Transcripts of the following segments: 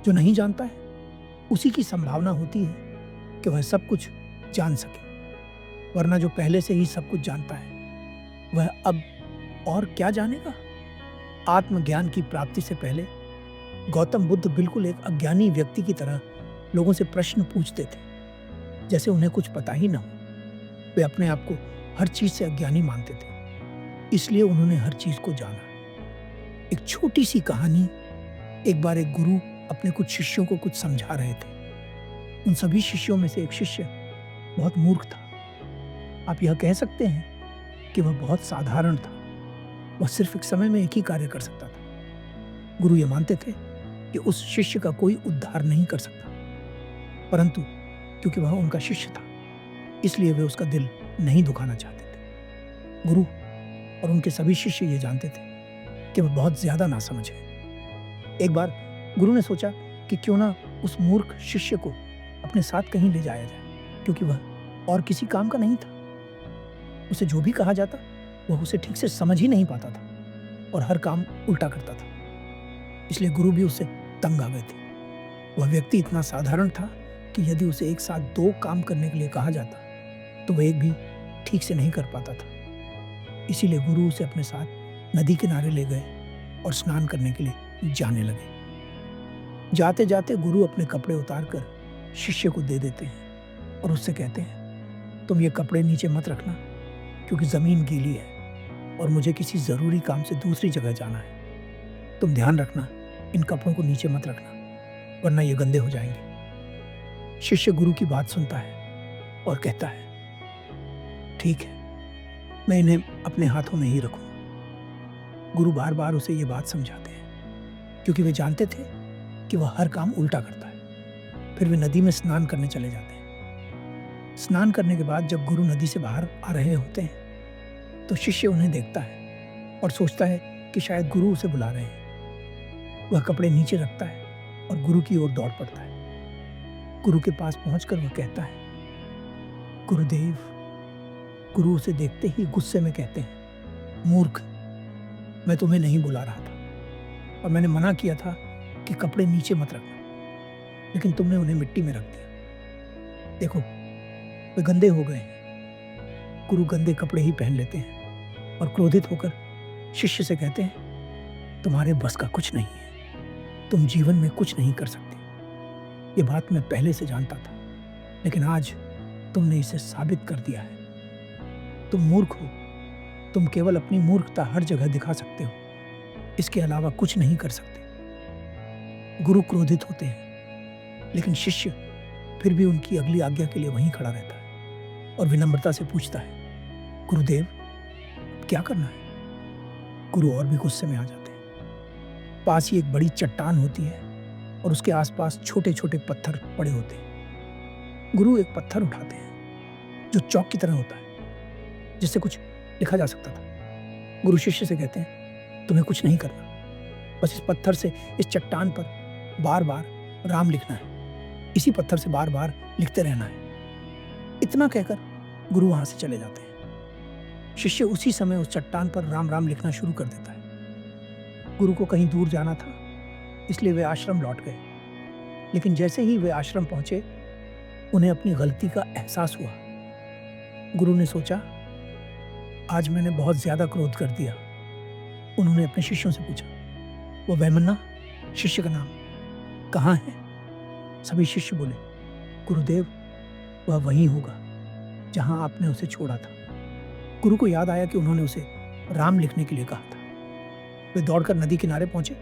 जो नहीं जानता है उसी की संभावना होती है कि वह सब कुछ जान सके, वरना जो पहले से ही सब कुछ जानता है वह अब और क्या जानेगा। आत्मज्ञान की प्राप्ति से पहले गौतम बुद्ध बिल्कुल एक अज्ञानी व्यक्ति की तरह लोगों से प्रश्न पूछते थे, जैसे उन्हें कुछ पता ही ना हो। वे अपने आप को हर चीज से अज्ञानी मानते थे, इसलिए उन्होंने हर चीज को जाना। एक छोटी सी कहानी। एक बार एक गुरु अपने कुछ शिष्यों को कुछ समझा रहे थे। उन सभी शिष्यों में से एक शिष्य बहुत मूर्ख था। आप यह कह सकते हैं कि वह बहुत साधारण था। वह सिर्फ एक समय में एक ही कार्य कर सकता था। गुरु ये मानते थे कि उस शिष्य का कोई उद्धार नहीं कर सकता, परंतु क्योंकि वह उनका शिष्य था इसलिए वे उसका दिल नहीं दुखाना चाहते थे। गुरु और उनके सभी शिष्य ये जानते थे कि वह बहुत ज्यादा नासमझ है। एक बार गुरु ने सोचा कि क्यों ना उस मूर्ख शिष्य को अपने साथ कहीं ले जाया जाए, क्योंकि वह और किसी काम का नहीं था। उसे जो भी कहा जाता वह उसे ठीक से समझ ही नहीं पाता था और हर काम उल्टा करता था। इसलिए गुरु भी उससे तंग आ गए थे। वह व्यक्ति इतना साधारण था कि यदि उसे एक साथ 2 काम करने के लिए कहा जाता तो वह एक भी ठीक से नहीं कर पाता था। इसीलिए गुरु उसे अपने साथ नदी किनारे ले गए और स्नान करने के लिए जाने लगे। जाते जाते गुरु अपने कपड़े उतारकर शिष्य को दे देते हैं और उससे कहते हैं, तुम ये कपड़े नीचे मत रखना क्योंकि जमीन गीली है और मुझे किसी जरूरी काम से दूसरी जगह जाना है। तुम ध्यान रखना, इन कपड़ों को नीचे मत रखना वरना ये गंदे हो जाएंगे। शिष्य गुरु की बात सुनता है और कहता है, ठीक है, मैं इन्हें अपने हाथों में ही रखूंगा। गुरु बार बार उसे ये बात समझाते हैं क्योंकि वे जानते थे कि वह हर काम उल्टा करता है। फिर वे नदी में स्नान करने चले जाते हैं। स्नान करने के बाद जब गुरु नदी से बाहर आ रहे होते हैं तो शिष्य उन्हें देखता है और सोचता है कि शायद गुरु उसे बुला रहे हैं। वह कपड़े नीचे रखता है और गुरु की ओर दौड़ पड़ता है। गुरु के पास पहुंचकर वह कहता है, गुरुदेव। गुरु उसे देखते ही गुस्से में कहते हैं, मूर्ख, मैं तुम्हें नहीं बुला रहा था और मैंने मना किया था कि कपड़े नीचे मत रखना, लेकिन तुमने उन्हें मिट्टी में रख दिया। देखो, वे गंदे हो गए हैं। गुरु गंदे कपड़े ही पहन लेते हैं और क्रोधित होकर शिष्य से कहते हैं, तुम्हारे बस का कुछ नहीं है, तुम जीवन में कुछ नहीं कर सकते। ये बात मैं पहले से जानता था, लेकिन आज तुमने इसे साबित कर दिया है। तुम मूर्ख हो, तुम केवल अपनी मूर्खता हर जगह दिखा सकते हो, इसके अलावा कुछ नहीं कर सकते। गुरु क्रोधित होते हैं, लेकिन शिष्य फिर भी उनकी अगली आज्ञा के लिए वहीं खड़ा रहता है और विनम्रता से पूछता है, गुरुदेव, क्या करना है? गुरु और भी गुस्से में आ जाते हैं। पास ही एक बड़ी चट्टान होती है और उसके आसपास छोटे छोटे पत्थर पड़े होते हैं। गुरु एक पत्थर उठाते हैं जो चौक की तरह होता है, जिससे कुछ लिखा जा सकता था। गुरु शिष्य से कहते हैं, तुम्हें कुछ नहीं करना, बस इस पत्थर से, इस चट्टान पर बार बार राम लिखना है। इसी पत्थर से बार बार लिखते रहना है। इतना कहकर गुरु वहां से चले जाते हैं। शिष्य उसी समय उस चट्टान पर राम राम लिखना शुरू कर देता है। गुरु को कहीं दूर जाना था, इसलिए वे आश्रम लौट गए। लेकिन जैसे ही वे आश्रम पहुंचे, उन्हें अपनी गलती का एहसास हुआ। गुरु ने सोचा, आज मैंने बहुत ज्यादा क्रोध कर दिया। उन्होंने अपने शिष्यों से पूछा, वो वैमन्ना, शिष्य का नाम, कहाँ है? सभी शिष्य बोले, गुरुदेव, वह वहीं होगा जहां आपने उसे छोड़ा था। गुरु को याद आया कि उन्होंने उसे राम लिखने के लिए कहा था। वे दौड़कर नदी किनारे पहुंचे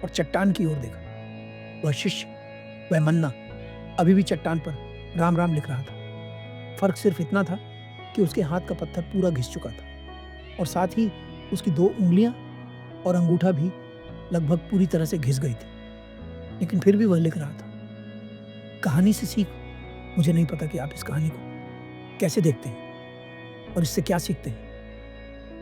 और चट्टान की ओर देखा। वह शिष्य वैमन्ना अभी भी चट्टान पर राम राम लिख रहा था। फर्क सिर्फ इतना था कि उसके हाथ का पत्थर पूरा घिस चुका था और साथ ही उसकी 2 उंगलियां और अंगूठा भी लगभग पूरी तरह से घिस गई थी, लेकिन फिर भी वह लिख रहा था। कहानी से सीख, मुझे नहीं पता कि आप इस कहानी को कैसे देखते हैं और इससे क्या सीखते हैं।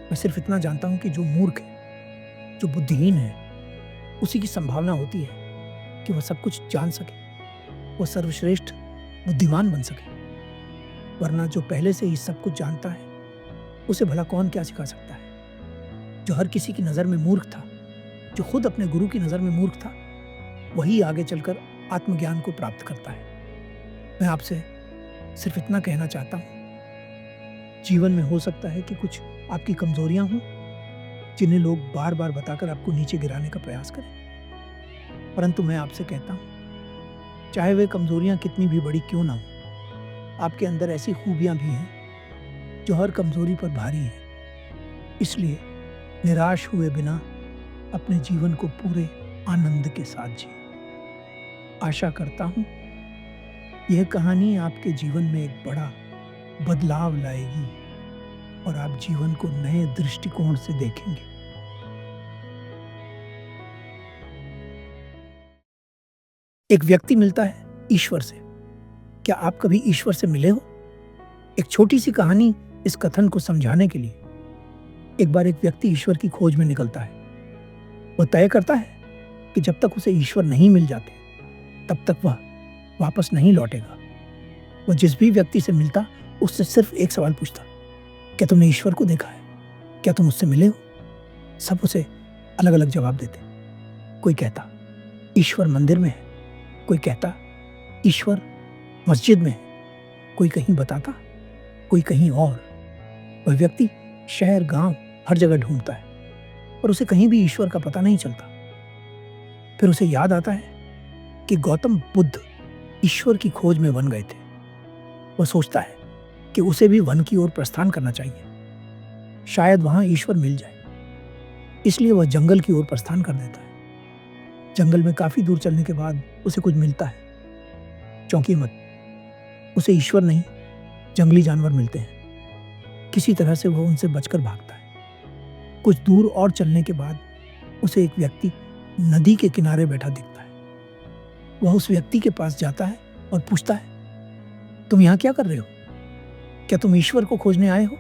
मैं सिर्फ इतना जानता हूं कि जो मूर्ख है, जो बुद्धिहीन है, उसी की संभावना होती है कि वह सब कुछ जान सके, वह सर्वश्रेष्ठ बुद्धिमान बन सके। वरना जो पहले से ही सब कुछ जानता है, उसे भला कौन क्या सिखा सकता है। जो हर किसी की नज़र में मूर्ख था, जो खुद अपने गुरु की नज़र में मूर्ख था, वही आगे चलकर आत्मज्ञान को प्राप्त करता है। मैं आपसे सिर्फ इतना कहना चाहता हूँ, जीवन में हो सकता है कि कुछ आपकी कमजोरियां हों जिन्हें लोग बार बार बताकर आपको नीचे गिराने का प्रयास करें, परंतु मैं आपसे कहता हूँ, चाहे वे कमजोरियां कितनी भी बड़ी क्यों ना हो, आपके अंदर ऐसी खूबियां भी हैं जो हर कमजोरी पर भारी हैं। इसलिए निराश हुए बिना अपने जीवन को पूरे आनंद के साथ जिए। आशा करता हूँ यह कहानी आपके जीवन में एक बड़ा बदलाव लाएगी और आप जीवन को नए दृष्टिकोण से देखेंगे। एक व्यक्ति मिलता है ईश्वर से। क्या आप कभी ईश्वर से मिले हो? एक छोटी सी कहानी इस कथन को समझाने के लिए। एक बार एक व्यक्ति ईश्वर की खोज में निकलता है। वह तय करता है कि जब तक उसे ईश्वर नहीं मिल जाते तब तक वह वापस नहीं लौटेगा। वह जिस भी व्यक्ति से मिलता उससे सिर्फ एक सवाल पूछता, क्या तुमने ईश्वर को देखा है? क्या तुम उससे मिले हो? सब उसे अलग अलग जवाब देते। कोई कहता ईश्वर मंदिर में है, कोई कहता ईश्वर मस्जिद में है, कोई कहीं बताता, कोई कहीं और। वह व्यक्ति शहर गांव हर जगह ढूंढता है पर उसे कहीं भी ईश्वर का पता नहीं चलता। फिर उसे याद आता है कि गौतम बुद्ध ईश्वर की खोज में वन गए थे। वह सोचता है कि उसे भी वन की ओर प्रस्थान करना चाहिए, शायद वहां ईश्वर मिल जाए। इसलिए वह जंगल की ओर प्रस्थान कर देता है। जंगल में काफी दूर चलने के बाद उसे कुछ मिलता है। चौंकिए मत, उसे ईश्वर नहीं जंगली जानवर मिलते हैं। किसी तरह से वह उनसे बचकर भागता है। कुछ दूर और चलने के बाद उसे एक व्यक्ति नदी के किनारे बैठा दिखता है। वह उस व्यक्ति के पास जाता है और पूछता है, तुम यहाँ क्या कर रहे हो? क्या तुम ईश्वर को खोजने आए हो?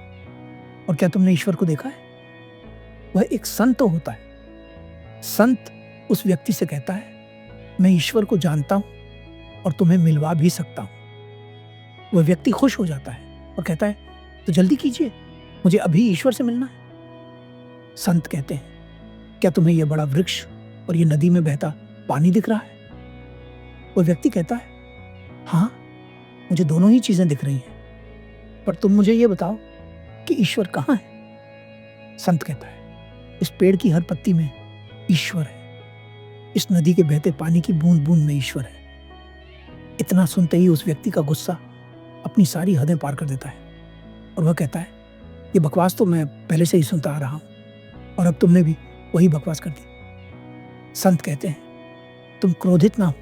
और क्या तुमने ईश्वर को देखा है? वह एक संत होता है। संत उस व्यक्ति से कहता है, मैं ईश्वर को जानता हूं और तुम्हें मिलवा भी सकता हूं। वह व्यक्ति खुश हो जाता है और कहता है, तो जल्दी कीजिए, मुझे अभी ईश्वर से मिलना है। संत कहते हैं, क्या तुम्हें यह बड़ा वृक्ष और ये नदी में बहता पानी दिख रहा है? वह व्यक्ति कहता है, हाँ, मुझे दोनों ही चीजें दिख रही हैं, पर तुम मुझे यह बताओ कि ईश्वर कहाँ है? संत कहता है, इस पेड़ की हर पत्ती में ईश्वर है, इस नदी के बहते पानी की बूंद बूंद में ईश्वर है। इतना सुनते ही उस व्यक्ति का गुस्सा अपनी सारी हदें पार कर देता है और वह कहता है, ये बकवास तो मैं पहले से ही सुनता आ रहा हूं और अब तुमने भी वही बकवास कर दी। संत कहते हैं, तुम क्रोधित ना हो,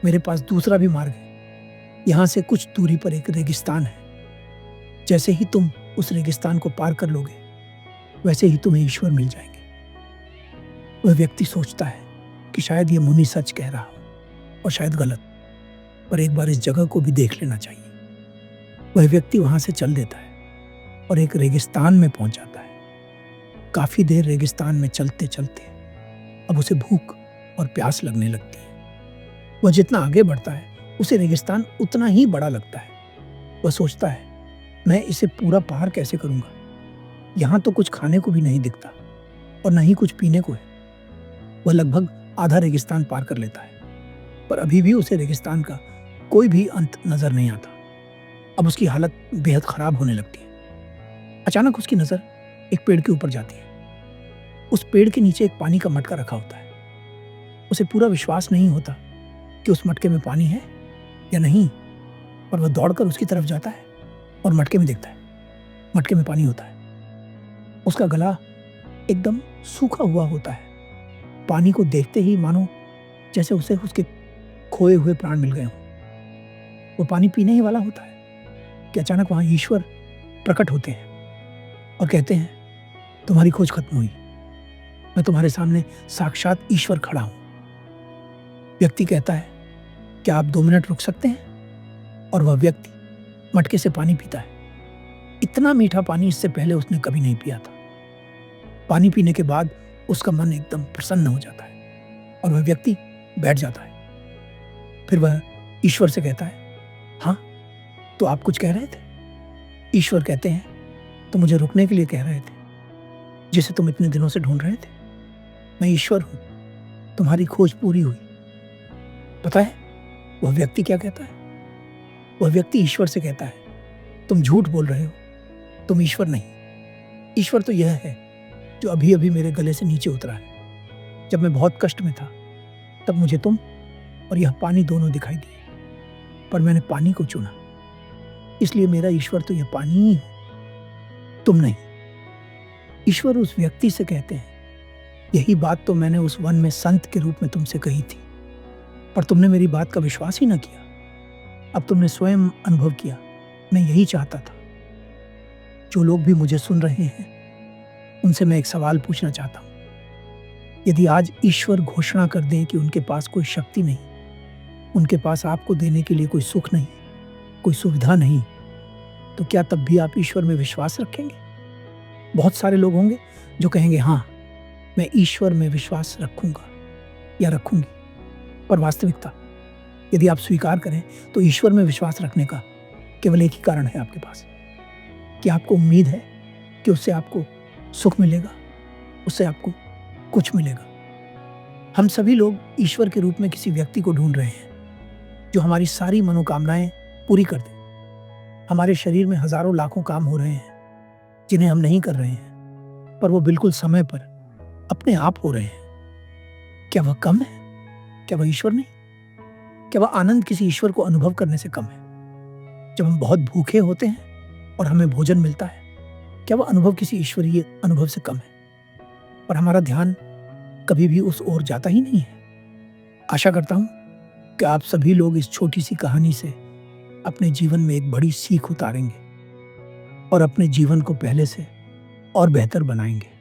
मेरे पास दूसरा भी मार्ग है। यहां से कुछ दूरी पर एक रेगिस्तान है। जैसे ही तुम उस रेगिस्तान को पार कर लोगे वैसे ही तुम्हें ईश्वर मिल जाएंगे। वह व्यक्ति सोचता है कि शायद ये मुनि सच कह रहा हो और शायद गलत, पर एक बार इस जगह को भी देख लेना चाहिए। वह व्यक्ति वहां से चल देता है और एक रेगिस्तान में पहुंच जाता है। काफी देर रेगिस्तान में चलते चलते अब उसे भूख और प्यास लगने लगती है। वह जितना आगे बढ़ता है उसे रेगिस्तान उतना ही बड़ा लगता है। वह सोचता है, मैं इसे पूरा पार कैसे करूंगा? यहां तो कुछ खाने को भी नहीं दिखता और न ही कुछ पीने को है। वह लगभग आधा रेगिस्तान पार कर लेता है, पर अभी भी उसे रेगिस्तान का कोई भी अंत नजर नहीं आता। अब उसकी हालत बेहद खराब होने लगती है। अचानक उसकी नजर एक पेड़ के ऊपर जाती है। उस पेड़ के नीचे एक पानी का मटका रखा होता है। उसे पूरा विश्वास नहीं होता कि उस मटके में पानी है या नहीं, पर वह दौड़कर उसकी तरफ जाता है और मटके में देखता है, मटके में पानी होता है। उसका गला एकदम सूखा हुआ होता है। पानी को देखते ही मानो जैसे उसे उसके खोए हुए प्राण मिल गए हों। वो पानी पीने ही वाला होता है कि अचानक वहां ईश्वर प्रकट होते हैं और कहते हैं, तुम्हारी खोज खत्म हुई, मैं तुम्हारे सामने साक्षात ईश्वर खड़ा हूं। व्यक्ति कहता है, क्या आप 2 मिनट रुक सकते हैं? और वह व्यक्ति मटके से पानी पीता है। इतना मीठा पानी इससे पहले उसने कभी नहीं पिया था। पानी पीने के बाद उसका मन एकदम प्रसन्न हो जाता है और वह व्यक्ति बैठ जाता है। फिर वह ईश्वर से कहता है, हाँ, तो आप कुछ कह रहे थे? ईश्वर कहते हैं, तो मुझे रुकने के लिए कह रहे थे, जिसे तुम इतने दिनों से ढूंढ रहे थे। मैं ईश्वर हूं, तुम्हारी खोज पूरी हुई। पता है वह व्यक्ति क्या कहता है? वह व्यक्ति ईश्वर से कहता है, तुम झूठ बोल रहे हो, तुम ईश्वर नहीं। ईश्वर तो यह है जो अभी अभी मेरे गले से नीचे उतरा है। जब मैं बहुत कष्ट में था तब मुझे तुम और यह पानी दोनों दिखाई दिए, पर मैंने पानी को चुना। इसलिए मेरा ईश्वर तो यह पानी ही है, तुम नहीं। ईश्वर उस व्यक्ति से कहते हैं, यही बात तो मैंने उस वन में संत के रूप में तुमसे कही थी, पर तुमने मेरी बात का विश्वास ही न किया। अब तुमने स्वयं अनुभव किया, मैं यही चाहता था। जो लोग भी मुझे सुन रहे हैं उनसे मैं एक सवाल पूछना चाहता हूं। यदि आज ईश्वर घोषणा कर दें कि उनके पास कोई शक्ति नहीं, उनके पास आपको देने के लिए कोई सुख नहीं, कोई सुविधा नहीं, तो क्या तब भी आप ईश्वर में विश्वास रखेंगे? बहुत सारे लोग होंगे जो कहेंगे, हाँ मैं ईश्वर में विश्वास रखूंगा या रखूंगी। पर वास्तविकता यदि आप स्वीकार करें तो ईश्वर में विश्वास रखने का केवल एक ही कारण है आपके पास, कि आपको उम्मीद है कि उससे आपको सुख मिलेगा, उससे आपको कुछ मिलेगा। हम सभी लोग ईश्वर के रूप में किसी व्यक्ति को ढूंढ रहे हैं जो हमारी सारी मनोकामनाएं पूरी कर दे। हमारे शरीर में हजारों लाखों काम हो रहे हैं जिन्हें हम नहीं कर रहे हैं, पर वो बिल्कुल समय पर अपने आप हो रहे हैं। क्या वह कम है? क्या वह ईश्वर नहीं? क्या वह आनंद किसी ईश्वर को अनुभव करने से कम है? जब हम बहुत भूखे होते हैं और हमें भोजन मिलता है, क्या वह अनुभव किसी ईश्वरीय अनुभव से कम है? पर हमारा ध्यान कभी भी उस ओर जाता ही नहीं है। आशा करता हूं कि आप सभी लोग इस छोटी सी कहानी से अपने जीवन में एक बड़ी सीख उतारेंगे और अपने जीवन को पहले से और बेहतर बनाएंगे।